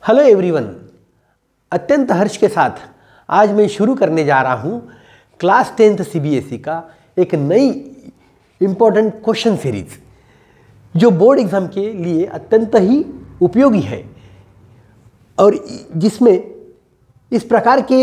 Hello everyone, अत्यंत हर्ष के साथ आज मैं शुरू करने जा रहा हूँ क्लास 10th सीबीएसई का एक नई इम्पोर्टेंट क्वेश्चन सीरीज जो बोर्ड एग्ज़ाम के लिए अत्यंत ही उपयोगी है और जिसमें इस प्रकार के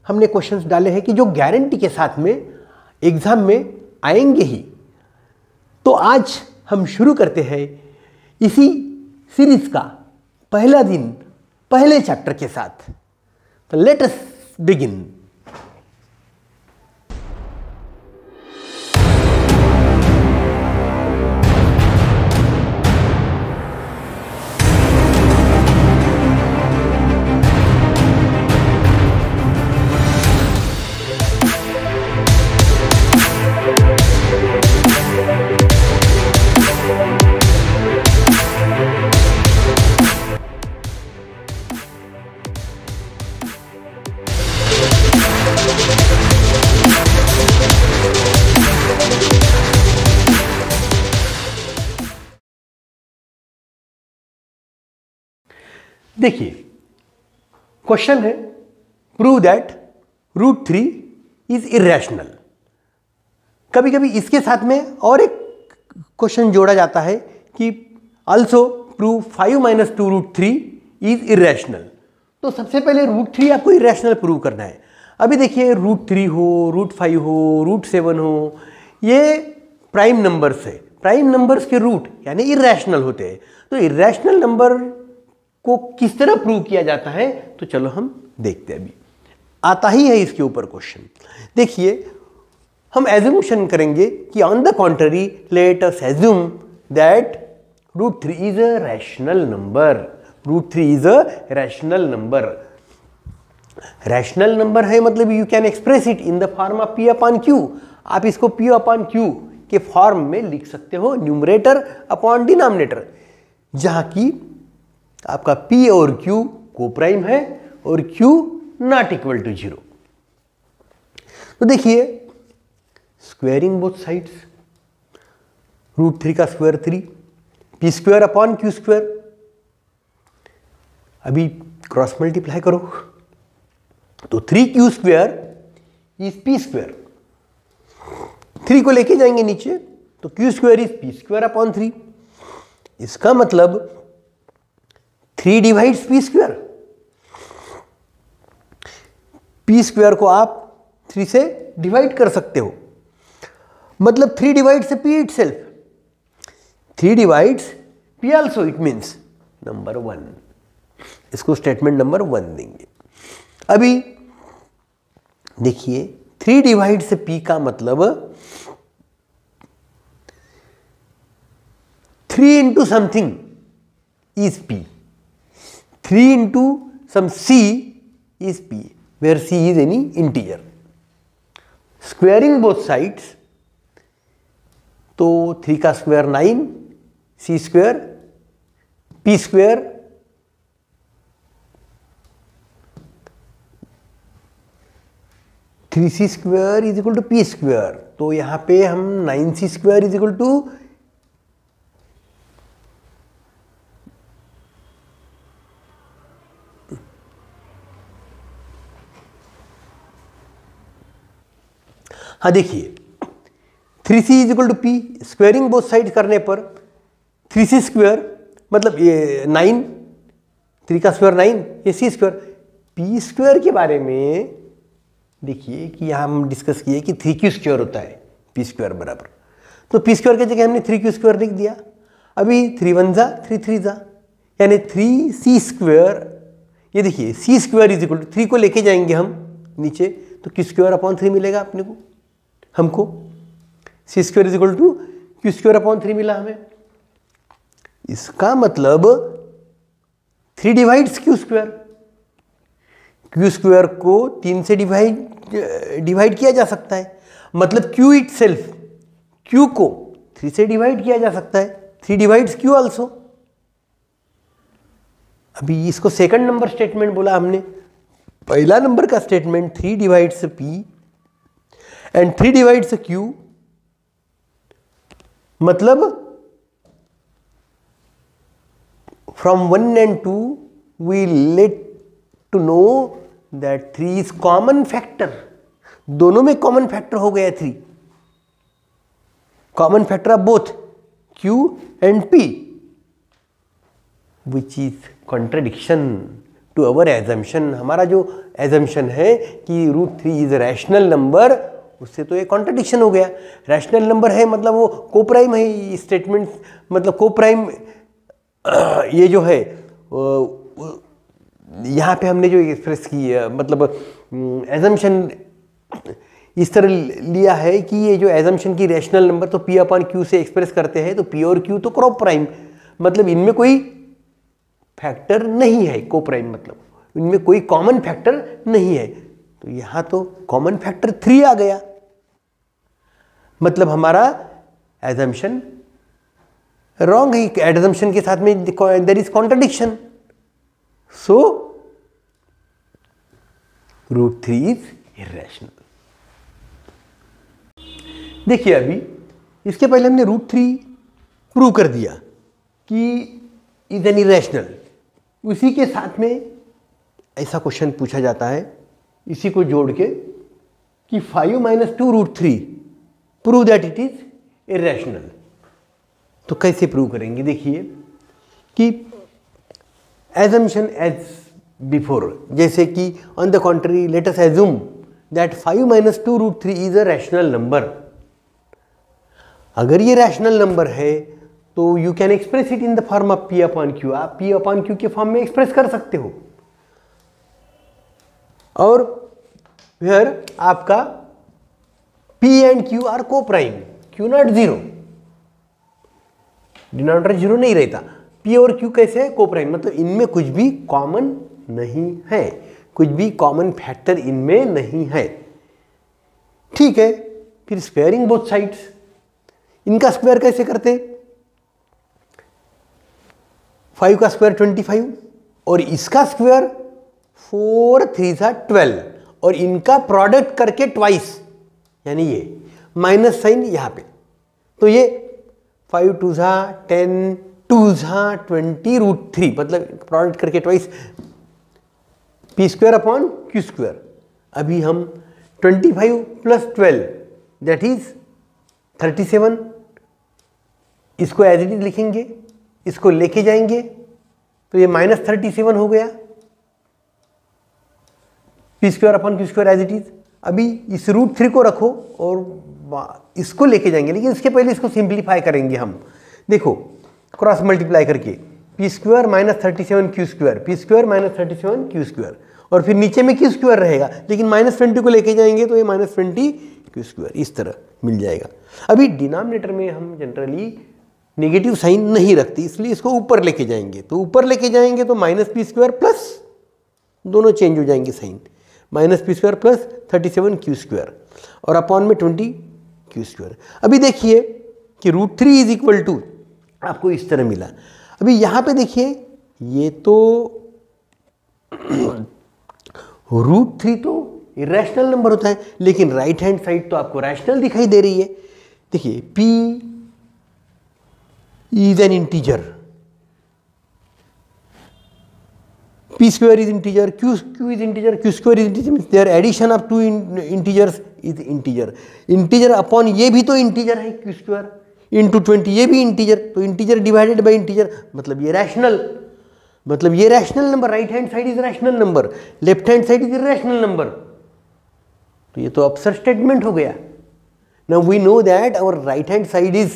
हमने क्वेश्चंस डाले हैं कि जो गारंटी के साथ में एग्ज़ाम में आएंगे ही। तो आज हम शुरू करते हैं इसी सीरीज का पहला दिन पहले चैप्टर के साथ। तो लेट अस बिगिन। देखिए, क्वेश्चन है प्रूव दैट √3 इज इरेशनल। कभी कभी इसके साथ में और एक क्वेश्चन जोड़ा जाता है कि आल्सो प्रूव 5 - 2√3 इज इरेशनल। तो सबसे पहले √3 आपको इरेशनल प्रूव करना है। अभी देखिए, √3 हो, √5 हो, √7 हो, ये प्राइम नंबर्स है। प्राइम नंबर्स के रूट यानी इरेशनल होते हैं। तो इरेशनल नंबर को किस तरह प्रूव किया जाता है, तो चलो हम देखते हैं। अभी आता ही है इसके ऊपर क्वेश्चन। देखिए, हम एज्यूमेशन करेंगे कि on the contrary late us assume that √3 is a rational number. √3 is a rational number. Rational number है मतलब you can express it in the form of P/Q। आप इसको P/Q के फॉर्म में लिख सकते हो, न्यूमरेटर अपॉन डिनोमिनेटर, जहां की आपका P और Q को प्राइम है और Q नॉट इक्वल टू 0। तो देखिए, स्क्वायरिंग बोथ साइड्स, √3 का स्क्वायर 3, P² अपॉन Q²। अभी क्रॉस मल्टीप्लाई करो तो 3Q² इज P²। 3 को लेके जाएंगे नीचे तो Q² इज P² अपॉन 3। इसका मतलब 3 डिवाइड्स P²। P² को आप 3 से डिवाइड कर सकते हो, मतलब 3 divides P itself. 3 divides P also, it means number 1। इसको स्टेटमेंट नंबर 1 देंगे। अभी देखिए, 3 डिवाइड्स P का मतलब 3 into something is P. 3 into some C is P, where C is any integer. Squaring both sides, तो 3 का square 9, C², P², (3C² is equal to P²। तो यहां पे हम 9C² इज इक्वल टू हाँ देखिए, 3C is equal to P, squaring both side करने पर 3C² मतलब ये 9, 3 का स्क्वायर 9, ये C²। P² के बारे में देखिए कि यहाँ हम डिस्कस किए कि 3Q² होता है P² बराबर। तो P² की जगह हमने 3Q² लिख दिया। अभी 3 1 जा 3 3 जा, यानी 3C²। ये देखिए, C² इज इक्वल टू 3 को लेके जाएंगे हम नीचे तो Q² अपॉन 3 मिलेगा अपने को, हमको C² is equal to Q² upon 3 मिला हमें। इसका मतलब 3 डिवाइड्स Q²। Q² को 3 से डिवाइड किया जा सकता है, मतलब Q इटसेल्फ, Q को 3 से डिवाइड किया जा सकता है। 3 डिवाइड्स Q आल्सो। अभी इसको सेकंड नंबर स्टेटमेंट बोला हमने। पहला नंबर का statement 3 divides P and 3 divides Q, मतलब from 1 and 2 we let to know that 3 is common factor. दोनों में कॉमन फैक्टर हो गया 3, common factor of both Q and P, which is contradiction to our assumption. हमारा जो assumption है कि √3 is rational number, उससे तो ये कॉन्ट्रडिक्शन हो गया। रैशनल नंबर है मतलब वो कोप्राइम है, स्टेटमेंट मतलब कोप्राइम। ये जो है यहाँ पे हमने जो एक्सप्रेस की मतलब एजम्पशन इस तरह लिया है कि ये जो एजम्पशन की रैशनल नंबर तो P अपॉन Q से एक्सप्रेस करते हैं, तो P और Q तो कोप्राइम, मतलब इनमें कोई फैक्टर नहीं है। कोप्राइम मतलब इनमें कोई कॉमन फैक्टर नहीं है, तो यहाँ तो कॉमन फैक्टर 3 आ गया, मतलब हमारा एजम्पशन रॉन्ग है। एजम्पशन के साथ में there is contradiction, so √3 is irrational. देखिए अभी इसके पहले हमने √3 प्रूव कर दिया कि इज एन इर्रेशनल। उसी के साथ में ऐसा क्वेश्चन पूछा जाता है इसी को जोड़ के कि 5 - 2 √3 prove that it is irrational. तो कैसे प्रूव करेंगे? देखिए कि एजम्पशन एज बिफोर, जैसे कि on the contrary let us assume that 5 - 2 √3 is a rational number. अगर ये रैशनल नंबर है तो you can express it in the form of P upon Q। आप P अपॉन Q के फॉर्म में एक्सप्रेस कर सकते हो, और फिर आपका P and Q are coprime, Q not 0, denominator 0 नहीं रहता। P और Q कैसे है? कोप्राइम, मतलब इनमें कुछ भी कॉमन नहीं है, कुछ भी कॉमन फैक्टर इनमें नहीं है। ठीक है, फिर स्क्वायरिंग बोथ साइड्स, इनका स्क्वायर कैसे करते? 5 का स्क्वायर 25 और इसका स्क्वायर 4 3 12 और इनका प्रोडक्ट करके ट्वाइस, यानी ये माइनस साइन यहां पे, तो ये 5 2 10 2 20 √3, मतलब प्रोडक्ट करके ट्वाइस P² अपॉन Q²। अभी हम 25 + 12 दैट इज 37, इसको एज इट इज लिखेंगे, इसको लेके जाएंगे तो ये -37 हो गया, P² upon Q² as it is. अभी इस √3 को रखो और इसको लेके जाएंगे, लेकिन इसके पहले इसको सिंप्लीफाई करेंगे हम। देखो क्रॉस मल्टीप्लाई करके P² - 37 Q², P² - 37 Q², और फिर नीचे में Q² रहेगा, लेकिन -20 को लेके जाएंगे तो ये -20 Q², इस तरह मिल जाएगा। अभी डिनोमिनेटर में हम जनरली नेगेटिव साइन नहीं रखते, इसलिए इसको ऊपर लेके जाएंगे, तो ऊपर लेके जाएंगे तो -P² प्लस, दोनों चेंज हो जाएंगे साइन, -P² प्लस 37 Q² और अपॉन में 20 Q²। अभी देखिए कि √3 इज इक्वल टू आपको इस तरह मिला। अभी यहाँ पे देखिए ये तो √3 तो इरेशनल नंबर होता है, लेकिन राइट हैंड साइड तो आपको रैशनल दिखाई दे रही है। देखिए P is an integer, P² is integer, Q is integer, Q² is integer, means their addition of 2 integers is integer। integer upon ये भी तो integer है Q² इंटू 20, ये भी integer, तो integer डिवाइडेड बाई integer, मतलब ये रैशनल, मतलब ये rational number. Right hand side is rational number, left hand side is irrational number, तो ये तो अब्सर्ड स्टेटमेंट हो गया। Now we know that our right hand side is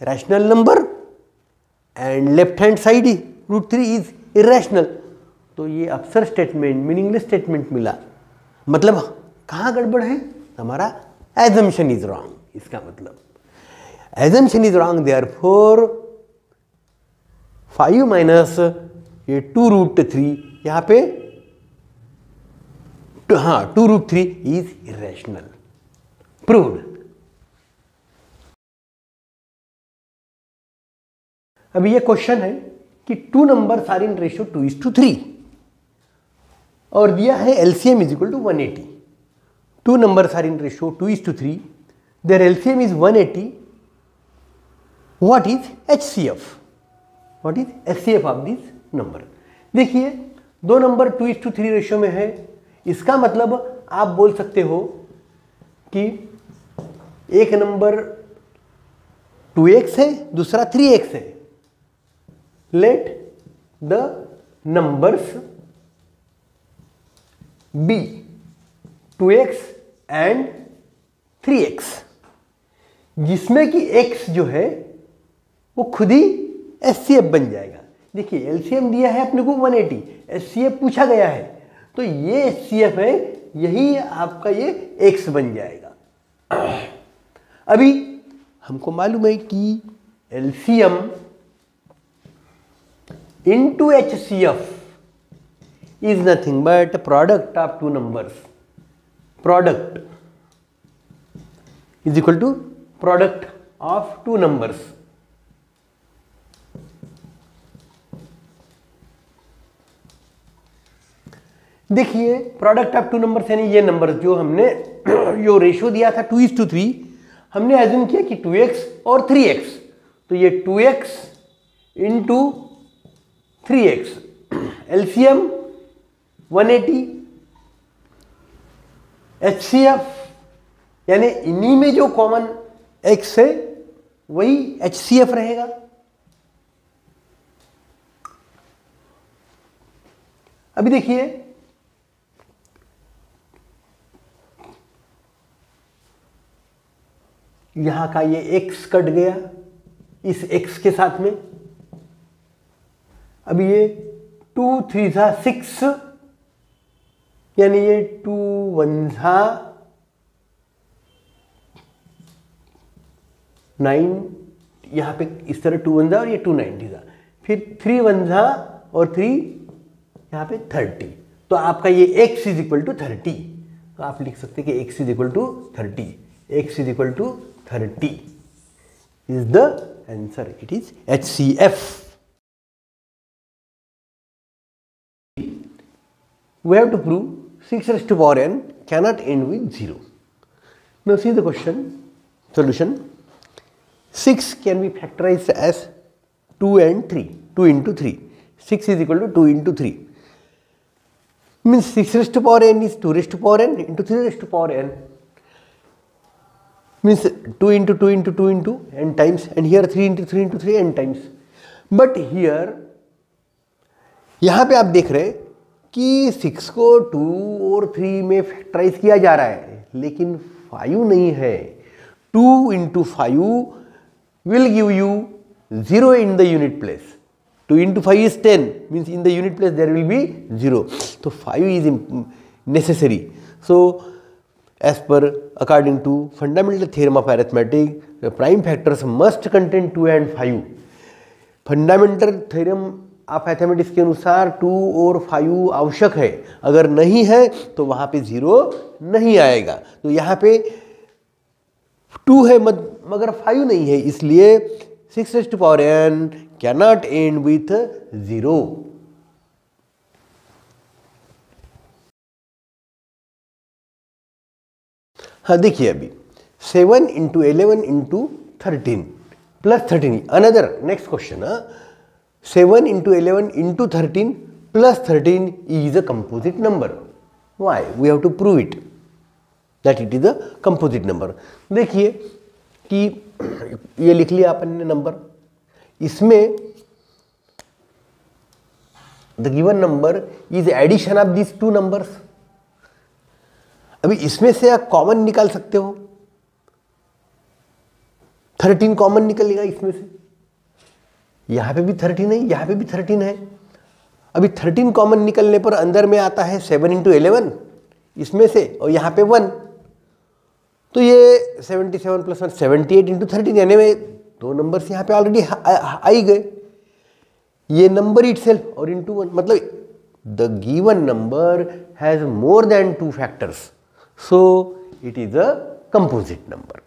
rational number and left hand side √3 is irrational, तो ये absurd statement, meaningless statement मिला। मतलब कहाँ गड़बड़ है? हमारा एजम्पशन इज रॉन्ग, इसका मतलब assumption is wrong, therefore 5 minus ये 2 √3 यहाँ पे, हाँ 2 √3 इज इरेशनल, प्रूव्ड। अभी ये क्वेश्चन है कि 2 नंबर्स आर इन रेशियो 2:3 और दिया है LCM is equal to 180। 2 numbers are in ratio 2:3, their LCM is 180। What is HCF? What is HCF of this number? देखिए दो नंबर 2:3 रेशियो में है, इसका मतलब आप बोल सकते हो कि एक नंबर 2x है, दूसरा 3x है। Let the numbers be 2x and 3x, जिसमें कि x जो है वो खुद ही HCF बन जाएगा। देखिए एलसीएम दिया है अपने को 180, HCF पूछा गया है, तो ये HCF है, यही आपका ये x बन जाएगा। अभी हमको मालूम है कि LCM into HCF is nothing but product of two numbers. Product is equal to product of two numbers. देखिए प्रोडक्ट ऑफ टू नंबर्स यानी ये नंबर जो हमने जो रेशियो दिया था 2:3, हमने एज्यूम किया कि 2x और 3x, तो ये 2x into 3x, LCM 180, HCF यानी इन्हीं में जो कॉमन x है वही HCF रहेगा। अभी देखिए यहां का ये x कट गया इस x के साथ में। अब ये 2 3 6 यानी ये 2 1 9, यहां पे इस तरह 2 1 और ये 2 90 था, फिर 3 1 और 3 यहां पे 30, तो आपका ये x इज इक्वल टू 30। तो आप लिख सकते हैं कि x is equal to 30, x is equal to 30 is the answer. It is HCF. We have to prove 6 raised to power n cannot end with 0. Now see the question solution. 6 can be factorized as 2 and 3, 2 into 3. 6 is equal to 2 into 3. Means 6 raised to power n is 2 raised to power n into 3 raised to power n. Means 2 into 2 into 2 into n times, and here 3 into 3 into 3 n times. But here यहाँ पे आप देख रहे हैं कि 6 को 2 और 3 में फैक्टराइज किया जा रहा है, लेकिन 5 नहीं है। 2 into 5 will give you 0 in the unit place. 2 into 5 is 10, means in the unit place there will be 0. So 5 is necessary. So as per according to fundamental theorem of arithmetic, the prime factors must contain 2 and 5. Fundamental theorem of mathematics के अनुसार 2 और 5 आवश्यक है, अगर नहीं है तो वहाँ पे 0 नहीं आएगा। तो यहाँ पे 2 है मगर 5 नहीं है, इसलिए 6 raised to power n cannot end with 0. हाँ देखिए अभी 7 into 11 into 13 plus 13, another next question. 7 into 11 into 13 plus 13 is a composite number. Why? We have to prove it that it is a composite number. देखिए कि ये लिख लिया अपन ने number, इसमें the given number is addition of these two numbers. अभी इसमें से आप कॉमन निकाल सकते हो, 13 कॉमन निकलेगा इसमें से, यहाँ पे भी 13 है, यहाँ पे भी 13 है। अभी 13 कॉमन निकलने पर अंदर में आता है 7 into 11 इसमें से, और यहाँ पे 1, तो ये 77 plus 1 78 into 13, यानी में दो नंबर्स यहाँ पे ऑलरेडी आ ही गए, ये नंबर इटसेल्फ और into 1, मतलब the given number has more than 2 factors, so it is a composite number.